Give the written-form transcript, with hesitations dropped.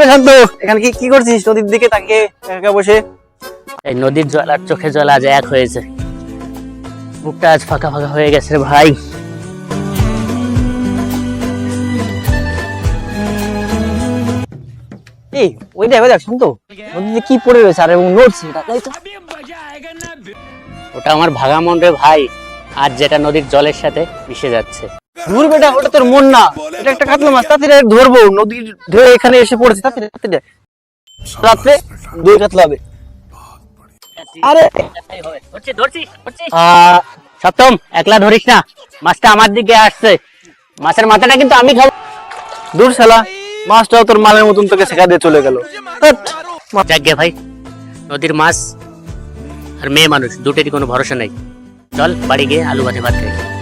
শান্ত, এখানে কি কি করছিস? নদীর দিকে তাকিয়ে একা বসে। এই নদীর জল আর চোখে জল আজ এক হয়েছে, বুকটা আজ ফাঁকা ফাঁকা হয়ে গেছে রে ভাই। এই ওইটা এবার দেখ শান্ত, নদীতে কি পড়ে রয়েছে আর এবং নড়ছে এটা, তাই তো? ওটা আমার ভাগা মন রে ভাই, আজ যেটা নদীর জলের সাথে মিশে যাচ্ছে। দূর বেটা, ওটা তোর মন না, এটা একটা কাতলা মাছ। তাড়াতাড়ি ধরবো, নদীর ঢেউ এখানে এসে পড়েছে। তাড়াতাড়ি তাড়াতাড়ি, রাত্রে 2 কাতলা হবে। আরে সপ্তম, একলা ধরিস না, মাছটা আমার দিকে আসছে, মাছের মাথাটা কিন্তু আমি খাবো। দূর শালা, মাছটাও তোর মালের মতন তোকে শেখা দিয়ে চলে গেল। যাক ভাই, নদীর মাছ আর মেয়ে মানুষ দুটোরই কোনো ভরসা নেই। চল বাড়ি গিয়ে আলু ভাতে ভাত খাই।